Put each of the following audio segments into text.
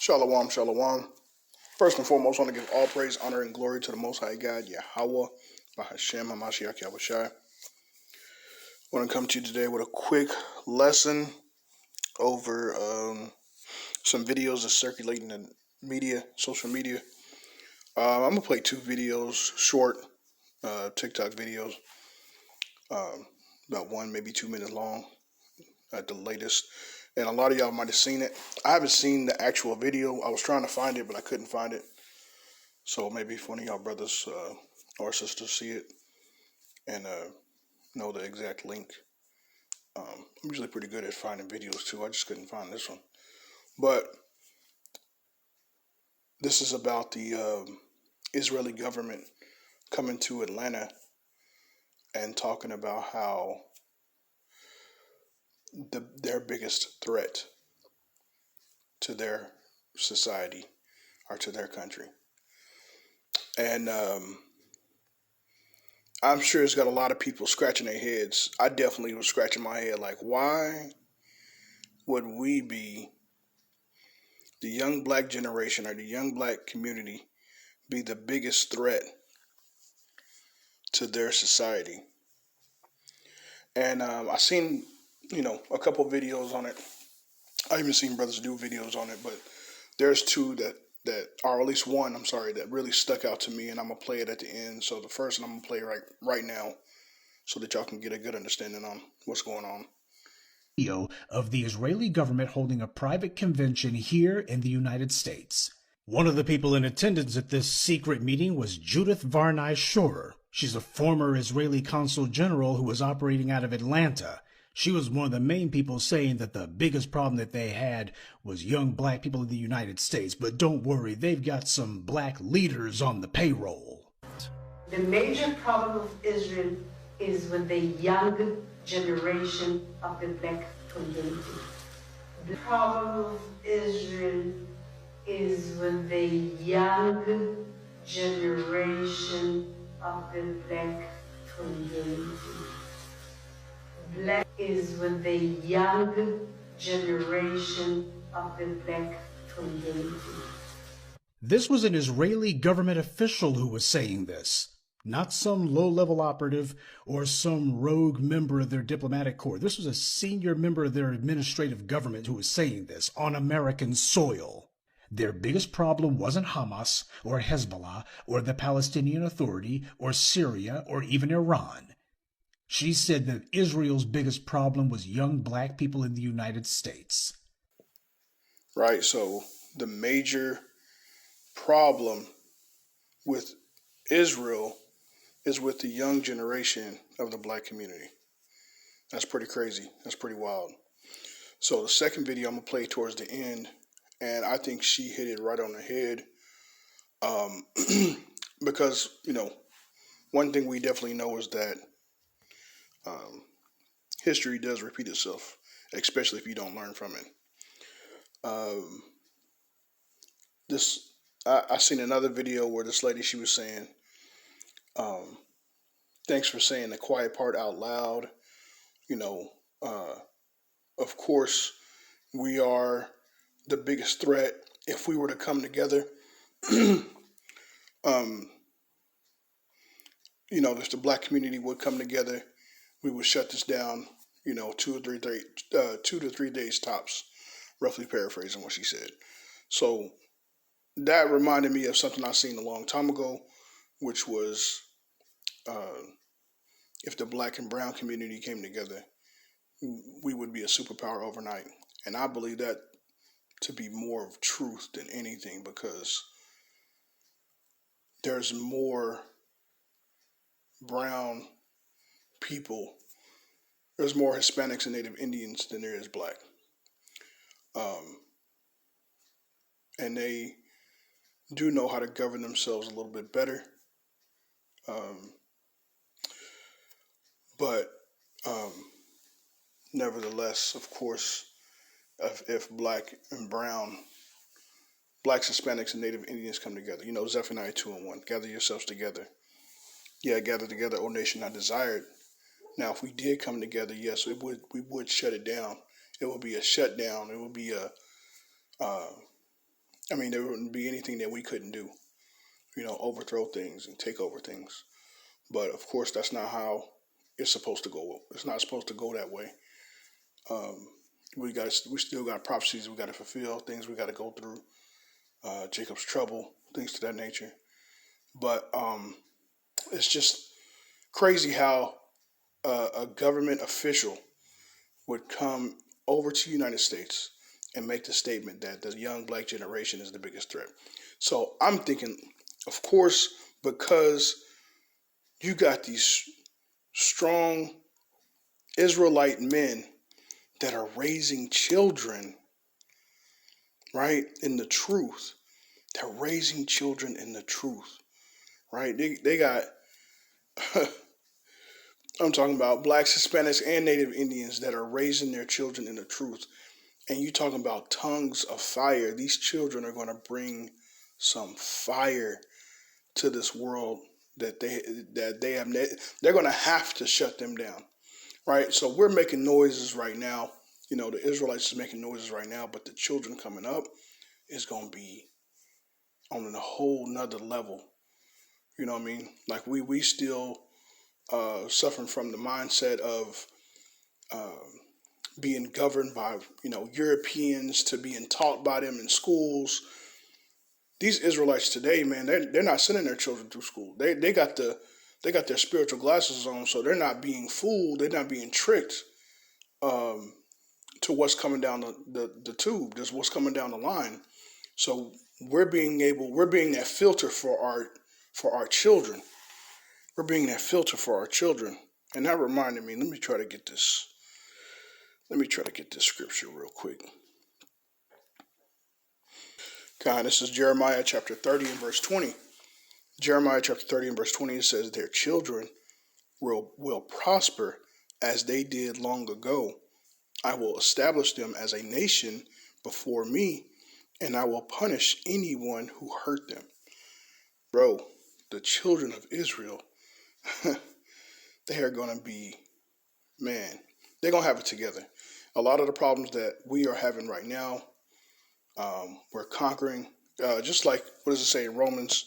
Shalom, shalom. First and foremost, I want to give all praise, honor, and glory to the Most High God, Yahweh, Bahashem, Hamashiach, Yahushai. I want to come to you today with a quick lesson over some videos that's circulating in media, social media. I'm going to play two videos, short TikTok videos, about 1, maybe 2 minutes long at the latest. And a lot of y'all might have seen it. I haven't seen the actual video. I was trying to find it, but I couldn't find it. So maybe if one of y'all brothers or sisters see it and know the exact link. I'm usually pretty good at finding videos too. I just couldn't find this one. But this is about the Israeli government coming to Atlanta and talking about how their biggest threat to their society or to their country. And I'm sure it's got a lot of people scratching their heads. I definitely was scratching my head like, why would we be, the young black generation or the young black community, be the biggest threat to their society? And I seen, a couple videos on it. I even seen brothers do videos on it, but there's two that or at least one, I'm sorry, that really stuck out to me, and I'm gonna play it at the end. So the first one I'm gonna play right now, so that y'all can get a good understanding on what's going on. Of the Israeli government holding a private convention here in the United States. One of the people in attendance at this secret meeting was Judith Varney Shorer. She's a former Israeli consul general who was operating out of Atlanta. She was one of the main people saying that the biggest problem that they had was young black people in the United States. But don't worry, they've got some black leaders on the payroll. The major problem of Israel is with the young generation of the black community. The problem of Israel is with the young generation of the black community. Black is with the young generation of the black community. This was an Israeli government official who was saying this. Not some low-level operative or some rogue member of their diplomatic corps. This was a senior member of their administrative government who was saying this on American soil. Their biggest problem wasn't Hamas or Hezbollah or the Palestinian Authority or Syria or even Iran. She said that Israel's biggest problem was young black people in the United States. Right, so the major problem with Israel is with the young generation of the black community. That's pretty crazy. That's pretty wild. So the second video I'm going to play towards the end, and I think she hit it right on the head. Because, one thing we definitely know is that history does repeat itself, especially if you don't learn from it. I seen another video where this lady, she was saying, thanks for saying the quiet part out loud. Of course, we are the biggest threat. If we were to come together, if the black community would come together, we would shut this down, 2 to 3 days tops, roughly paraphrasing what she said. So that reminded me of something I seen a long time ago, which was if the black and brown community came together, we would be a superpower overnight. And I believe that to be more of truth than anything, because there's more brown people, there's more Hispanics and Native Indians than there is black. And they do know how to govern themselves a little bit better. But nevertheless, of course, if black and brown, blacks, Hispanics, and Native Indians come together, Zephaniah 2:1, gather yourselves together. Yeah, gather together, O nation not desired. Now, if we did come together, yes, we would shut it down. It would be a shutdown. It would be I mean, there wouldn't be anything that we couldn't do, overthrow things and take over things. But of course, that's not how it's supposed to go. It's not supposed to go that way. Um, we still got prophecies we got to fulfill, things we got to go through. Jacob's trouble, things to that nature. But it's just crazy how a government official would come over to the United States and make the statement that the young black generation is the biggest threat. So I'm thinking, of course, because you got these strong Israelite men that are raising children, right, in the truth. They're raising children in the truth, right? They got, I'm talking about blacks, Hispanics, and Native Indians that are raising their children in the truth. And you talking about tongues of fire. These children are going to bring some fire to this world that they have. They're going to have to shut them down, right? So we're making noises right now. The Israelites is making noises right now, but the children coming up is going to be on a whole nother level. You know what I mean? Like we still suffering from the mindset of being governed by Europeans, to being taught by them in schools. These Israelites today, man, they're not sending their children through school. They got their spiritual glasses on, so they're not being fooled. They're not being tricked to what's coming down the tube. Just what's coming down the line. So we're being that filter for our children. We're being that filter for our children. And that reminded me, let me try to get this scripture real quick. God, this is Jeremiah chapter 30 and verse 20. Jeremiah chapter 30 and verse 20, it says, their children will prosper as they did long ago. I will establish them as a nation before me, and I will punish anyone who hurt them. Bro, the children of Israel, they are going to be, man, they're going to have it together. A lot of the problems that we are having right now, we're conquering. Just like, what does it say in Romans?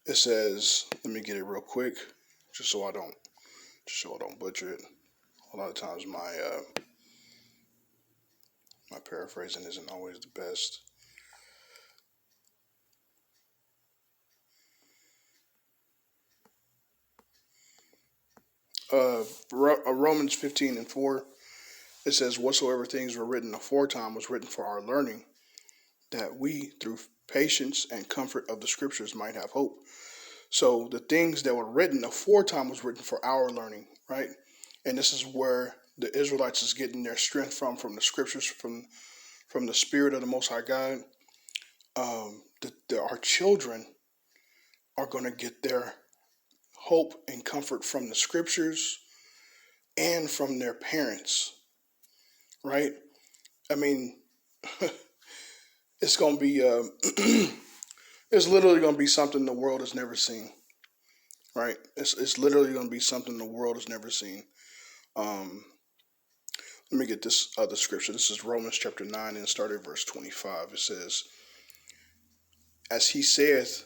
It says, let me get it real quick, just so I don't butcher it. A lot of times my paraphrasing isn't always the best. Romans 15 and 4, it says, whatsoever things were written aforetime was written for our learning, that we, through patience and comfort of the scriptures, might have hope. So the things that were written aforetime was written for our learning, right? And this is where the Israelites is getting their strength from the scriptures, from the Spirit of the Most High God. Our children are going to get their hope and comfort from the scriptures and from their parents, right? I mean, it's going to be, it's literally going to be something the world has never seen, right? It's literally going to be something the world has never seen. Let me get this other scripture. This is Romans chapter 9 and start at verse 25. It says, as he saith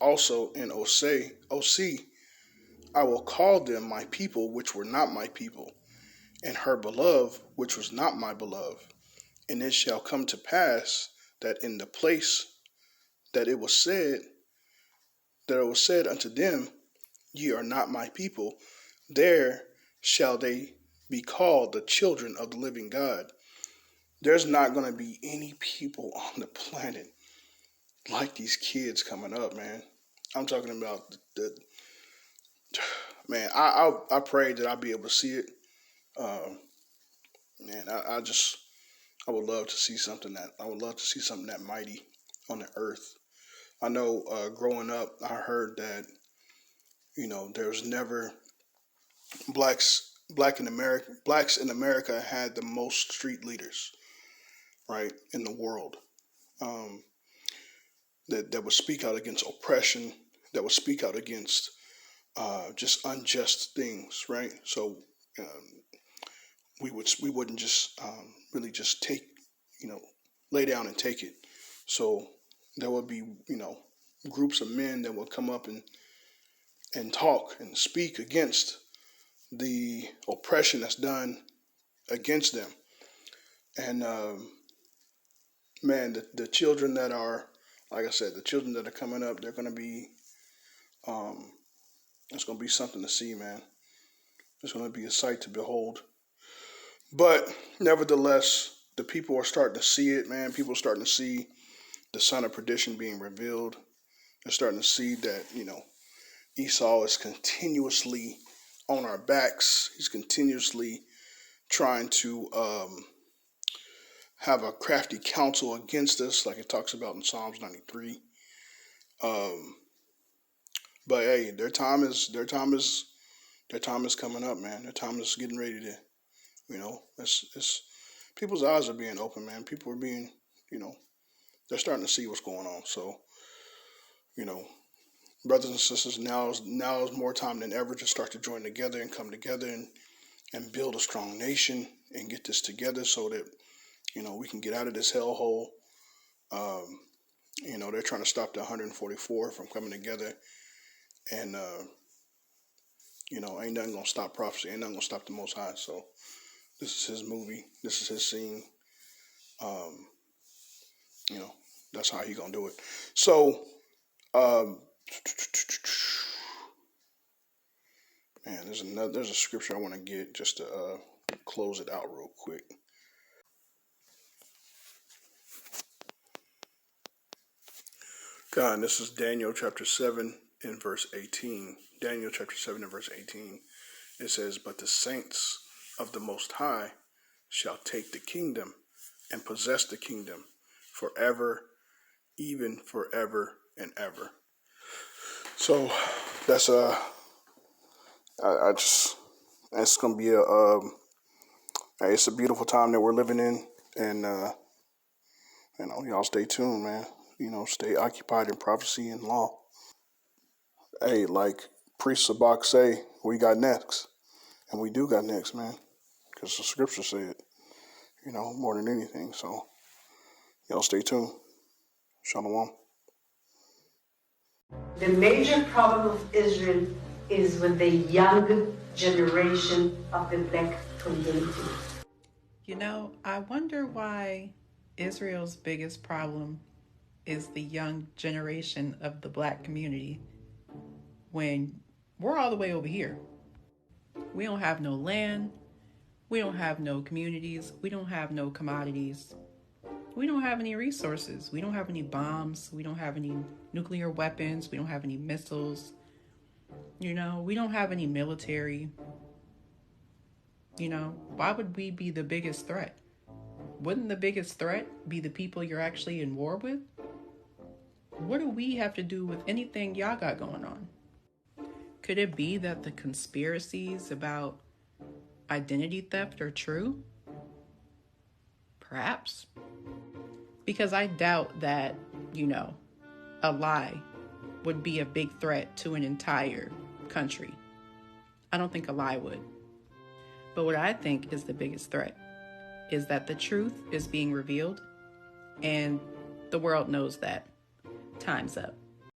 also in Osee, I will call them my people, which were not my people, and her beloved, which was not my beloved. And it shall come to pass that in the place that it was said unto them, ye are not my people, there shall they be called the children of the living God. There's not going to be any people on the planet like these kids coming up, man. I'm talking about man, I pray that I'll be able to see it. Man, I would love to see something that mighty on the earth. I know growing up, I heard that, there's never blacks in America had the most street leaders, right, in the world, that would speak out against oppression, that would speak out against just unjust things, right? So we wouldn't just really just take lay down and take it. So there would be, groups of men that would come up and talk and speak against the oppression that's done against them. And man, the children that are, like I said, the children that are coming up, they're going to be, it's going to be something to see, man. It's going to be a sight to behold. But nevertheless, the people are starting to see it, man. People are starting to see the son of perdition being revealed. They're starting to see that, Esau is continuously on our backs. He's continuously trying to have a crafty counsel against us, like it talks about in Psalms 93. But hey, their time is coming up, man. Their time is getting ready to, it's people's eyes are being open, man. People are being, they're starting to see what's going on. So, brothers and sisters, now is more time than ever to start to join together and come together and build a strong nation and get this together so that, we can get out of this hellhole. They're trying to stop the 144 from coming together. And, ain't nothing going to stop prophecy. Ain't nothing going to stop the Most High. So this is his movie. This is his scene. That's how he going to do it. So, man, there's a scripture I want to get just to close it out real quick. God, this is Daniel chapter 7 and verse 18. Daniel chapter 7 and verse 18. It says, "But the saints of the Most High shall take the kingdom and possess the kingdom forever, even forever and ever." So that's it's gonna be it's a beautiful time that we're living in, and y'all stay tuned, man. Stay occupied in prophecy and law. Hey, like Priest Sabak say, we got next, and we do got next, man, because the scriptures say it, more than anything. So y'all stay tuned. Shalom. The major problem of Israel is with the young generation of the black community. I wonder why Israel's biggest problem is the young generation of the black community when we're all the way over here. We don't have no land. We don't have no communities. We don't have no commodities. We don't have any resources. We don't have any bombs. We don't have any nuclear weapons. We don't have any missiles. We don't have any military. Why would we be the biggest threat? Wouldn't the biggest threat be the people you're actually in war with? What do we have to do with anything y'all got going on? Could it be that the conspiracies about identity theft are true? Perhaps. Because I doubt that, a lie would be a big threat to an entire country. I don't think a lie would. But what I think is the biggest threat is that the truth is being revealed, and the world knows that. Time's up.